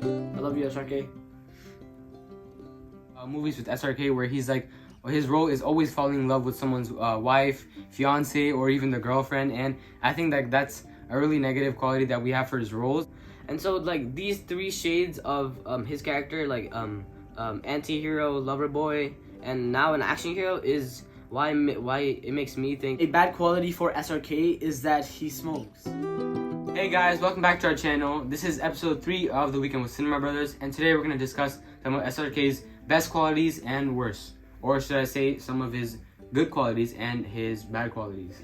I love you, SRK. Movies with SRK where he's like, his role is always falling in love with someone's wife, fiance, or even the girlfriend, and I think that that's a really negative quality that we have for his roles. And so like these three shades of his character, like anti-hero, lover boy, and now an action hero, is why it makes me think A bad quality for SRK is that he smokes. Hey guys, welcome back to our channel. This is episode 3 of The Weekend with CinemaBrothers, and today we're going to discuss some of SRK's best qualities and worst. Or should I say some of his good qualities and his bad qualities.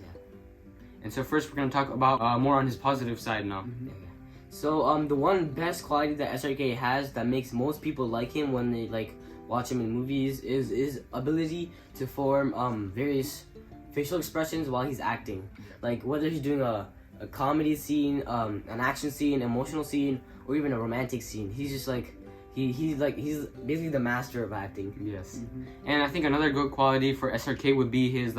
And so first we're going to talk about more on his positive side now. So the one best quality that SRK has that makes most people like him when they like watch him in movies is his ability to form various facial expressions while he's acting. Like whether he's doing a comedy scene, an action scene, emotional scene, or even a romantic scene. He's just like he's basically the master of acting. Yes. And I think another good quality for SRK would be his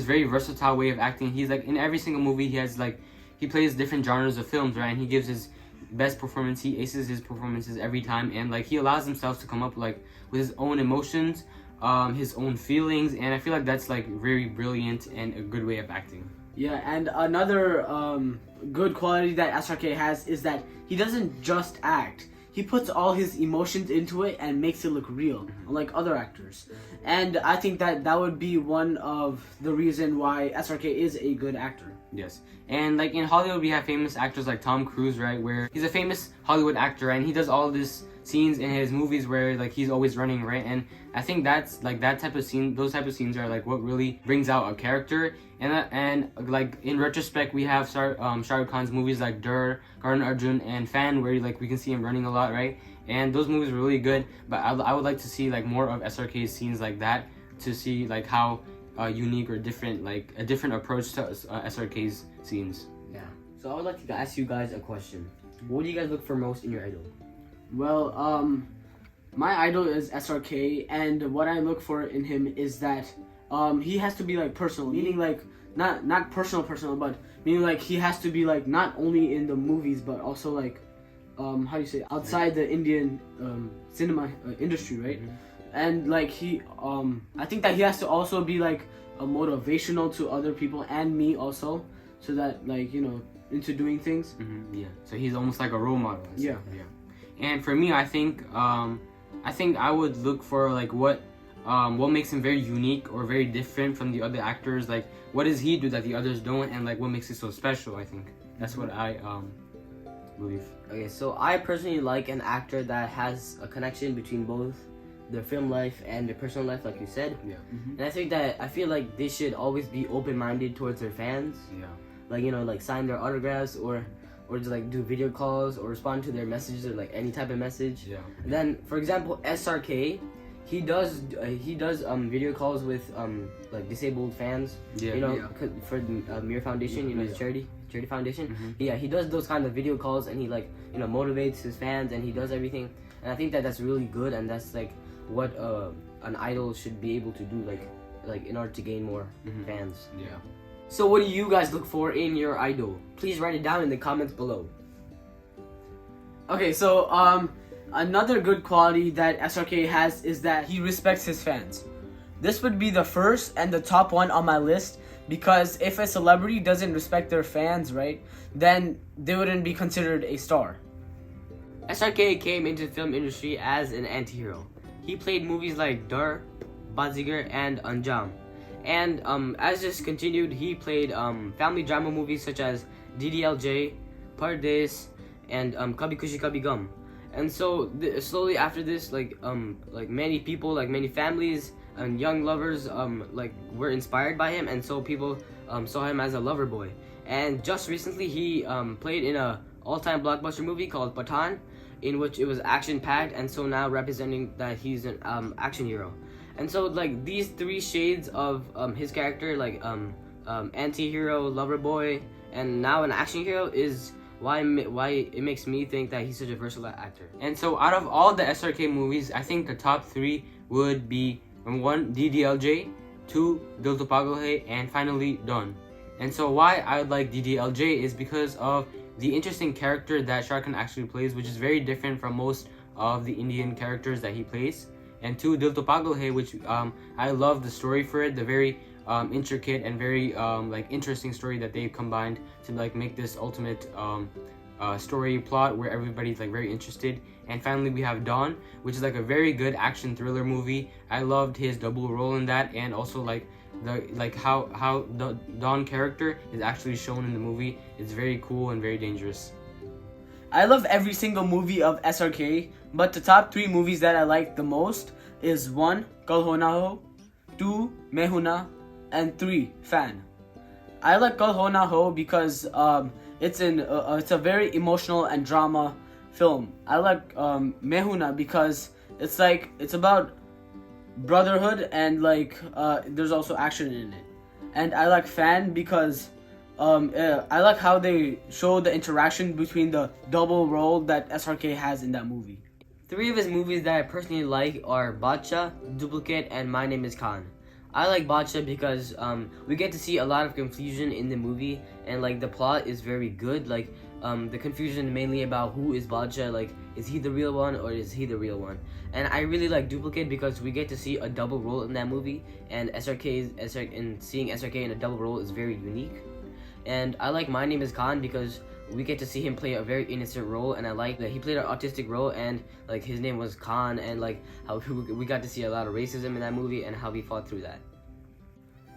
very versatile way of acting. He's like in every single movie he plays different genres of films, right? And he gives his best performance. He aces his performances every time, and like he allows himself to come up like with his own emotions, his own feelings, and I feel like that's like very brilliant and a good way of acting. Yeah, and another good quality that SRK has is that he doesn't just act. He puts all his emotions into it and makes it look real, unlike other actors. And I think that would be one of the reason why SRK is a good actor. Yes. And like in Hollywood we have famous actors like Tom Cruise, right, where he's a famous Hollywood actor, right? And he does all these scenes in his movies where like he's always running, right? And I think that's like those type of scenes are like what really brings out a character. And like in retrospect we have Shah Rukh Khan's movies like Dur, Garden Arjun, and Fan, where like we can see him running a lot, right? And those movies were really good, but I would like to see like more of SRK's scenes like that, to see like how unique or different, like a different approach to SRK's scenes. Yeah. So I would like to ask you guys a question. What do you guys look for most in your idol? Well, my idol is SRK, and what I look for in him is that he has to be like personal, meaning like not personal, but meaning like he has to be like not only in the movies but also like how do you say, outside the Indian cinema industry, right? And like I think that he has to also be like a motivational to other people and me also, so that like, you know, into doing things. Yeah. So he's almost like a role model. Yeah. And for me, I think I would look for like what makes him very unique or very different from the other actors. Like what does he do that the others don't, and like what makes it so special. I think that's what I believe. Okay, so I personally like an actor that has a connection between both their film life and their personal life, like you said. Yeah. And I feel like they should always be open-minded towards their fans. Yeah. Like, you know, like sign their autographs or just like do video calls or respond to their messages or like any type of message. Yeah. And then, for example, SRK, he does video calls with like disabled fans. Yeah. You know, for the Mir Foundation, you know, the charity foundation. Yeah, he does those kind of video calls, and he like, you know, motivates his fans, and he does everything. And I think that that's really good, and that's like what an idol should be able to do, like in order to gain more fans. Yeah. So what do you guys look for in your idol? Please write it down in the comments below. Okay, so another good quality that SRK has is that he respects his fans. This would be the first and the top one on my list, because if a celebrity doesn't respect their fans, right, then they wouldn't be considered a star. SRK came into the film industry as an anti-hero. He played movies like Dur, Bazigar, and Anjam. And as this continued, he played family drama movies such as DDLJ, Pardes, and Kabhi Khushi Kabhie Gham. And so slowly after this, like many people, like many families and young lovers, like were inspired by him, and so people saw him as a lover boy. And just recently, he played in a all-time blockbuster movie called PATHAAN, in which it was action-packed, and so now representing that he's an action hero. And so like these three shades of his character, like anti-hero, lover boy, and now an action hero, is why it makes me think that he's such a versatile actor. And so out of all the SRK movies, I think the top 3 would be 1, DDLJ, 2, Dil To Pagal Hai, and finally Dawn. And so why I like DDLJ is because of the interesting character that Shah Rukh Khan actually plays, which is very different from most of the Indian characters that he plays. And 2, Dil To Pagal Hai, which I love the story for it, the very intricate and very like interesting story that they've combined to like make this ultimate story plot where everybody's like very interested. And finally we have Dawn, which is like a very good action thriller movie. I loved his double role in that, and also like how the Dawn character is actually shown in the movie. It's very cool and very dangerous. I love every single movie of SRK, but the top 3 movies that I like the most is 1, Kal Ho Na Ho, 2, Main Hoon Na, and 3, Fan. I like Kal Ho Na Ho because it's a very emotional and drama film. I like Main Hoon Na because it's about brotherhood and like there's also action in it. And I like Fan because I like how they show the interaction between the double role that SRK has in that movie. 3 of his movies that I personally like are Badshah, Duplicate, and My Name is Khan. I like Badshah because we get to see a lot of confusion in the movie, and like the plot is very good. Like the confusion mainly about who is Badshah, like is he the real one or is he the real one? And I really like Duplicate because we get to see a double role in that movie, and seeing SRK in a double role is very unique. And I like My Name is Khan because we get to see him play a very innocent role, and I like that he played an autistic role, and like his name was Khan, and like how we got to see a lot of racism in that movie and how he fought through that.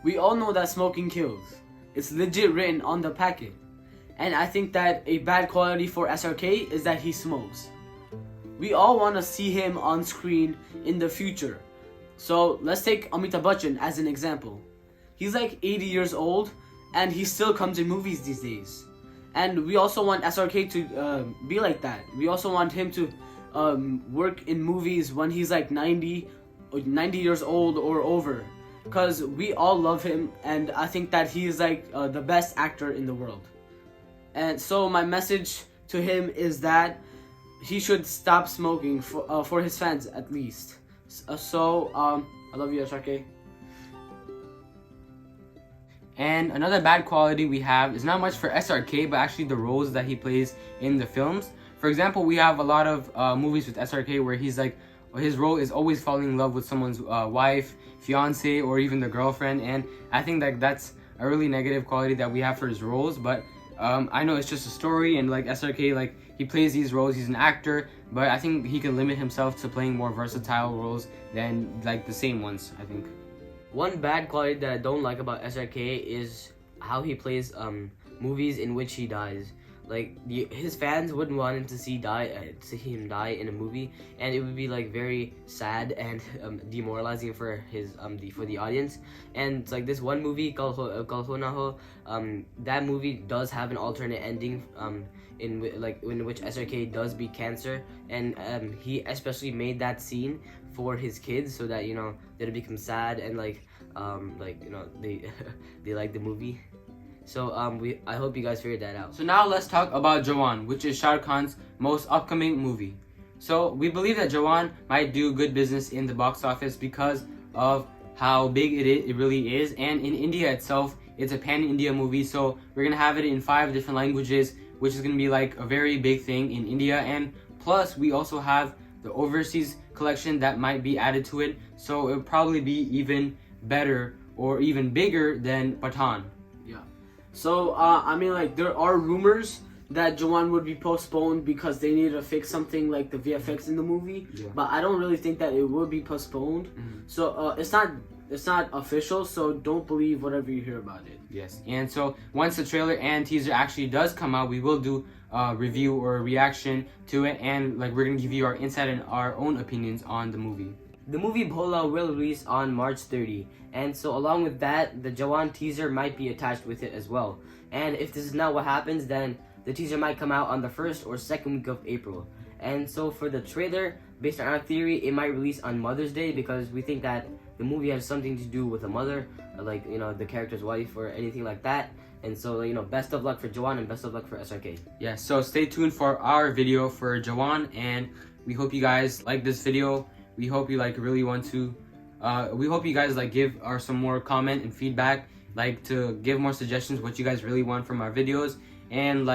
We all know that smoking kills. It's legit written on the packet. And I think that a bad quality for SRK is that he smokes. We all want to see him on screen in the future. So let's take Amitabh Bachchan as an example. He's like 80 years old and he still comes in movies these days. And we also want SRK to be like that. We also want him to work in movies when he's like 90 years old or over. Because we all love him, and I think that he is like the best actor in the world. And so my message to him is that he should stop smoking for his fans at least. I love you, SRK. And another bad quality we have is not much for SRK, but actually the roles that he plays in the films. For example, we have a lot of movies with SRK where he's like, his role is always falling in love with someone's wife, fiance, or even the girlfriend, and I think that that's a really negative quality that we have for his roles. But I know it's just a story, and like SRK, like he plays these roles, he's an actor, but I think he can limit himself to playing more versatile roles than like the same ones, I think. One bad quality that I don't like about SRK is how he plays movies in which he dies. Like his fans wouldn't want him to see him die in a movie, and it would be like very sad and demoralizing for the audience. And it's like this one movie Kal Ho Na Ho, that movie does have an alternate ending in which SRK does beat cancer, and he especially made that scene for his kids so that they'd become sad and they they like the movie. So I hope you guys figured that out. So now let's talk about JAWAN, which is Shah Rukh Khan's most upcoming movie. So we believe that JAWAN might do good business in the box office because of how big it really is, and in India itself, it's a pan-India movie. So we're gonna have it in 5 different languages, which is gonna be like a very big thing in India. And plus, we also have the overseas collection that might be added to it. So it would probably be even better or even bigger than PATHAAN. So, I mean, like, there are rumors that JAWAN would be postponed because they need to fix something like the VFX in the movie. Yeah. But I don't really think that it would be postponed. Mm-hmm. So, it's not official, so don't believe whatever you hear about it. Yes. And so, once the trailer and teaser actually does come out, we will do a review or a reaction to it. And, like, we're going to give you our insight and our own opinions on the movie. The movie Bhola will release on March 30, and so along with that, the JAWAN teaser might be attached with it as well. And if this is not what happens, then the teaser might come out on the 1st or 2nd week of April. And so for the trailer, based on our theory, it might release on Mother's Day because we think that the movie has something to do with a mother, like the character's wife or anything like that. And so best of luck for JAWAN and best of luck for SRK. Yeah, so stay tuned for our video for JAWAN, and we hope you guys like this video. We hope you really want to. We hope you guys give some more comment and feedback, to give more suggestions what you guys really want from our videos, and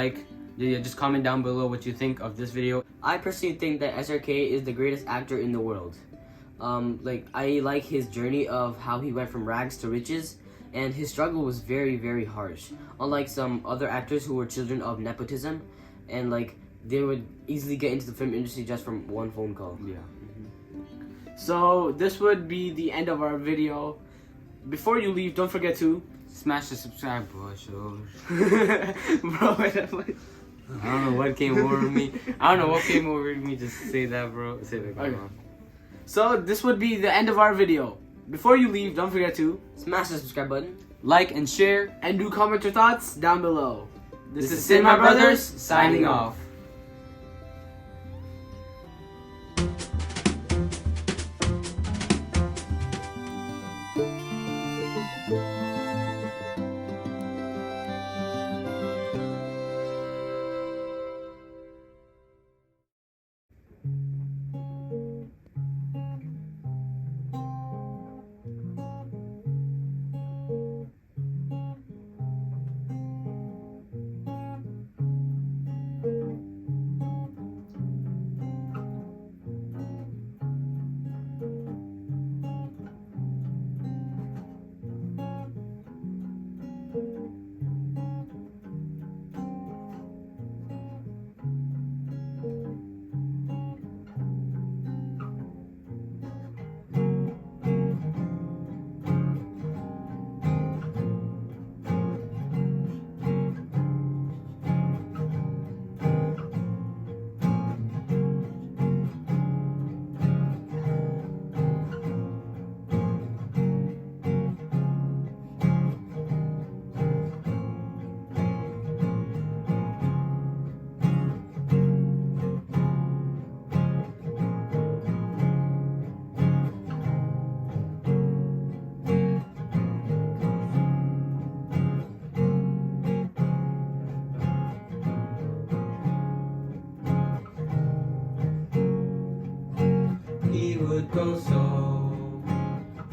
Yeah, just comment down below what you think of this video. I personally think that SRK is the greatest actor in the world. I like his journey of how he went from rags to riches, and his struggle was very, very harsh. Unlike some other actors who were children of nepotism, and they would easily get into the film industry just from one phone call. Yeah. So this would be the end of our video. Before you leave, don't forget to smash the subscribe button. bro. I don't know what came over me. I don't know what came over me. Just say that, bro. Say that. Okay. So this would be the end of our video. Before you leave, don't forget to smash the subscribe button, like and share, and do comment your thoughts down below. This is CinemaBrothers signing off. He would go so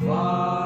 far.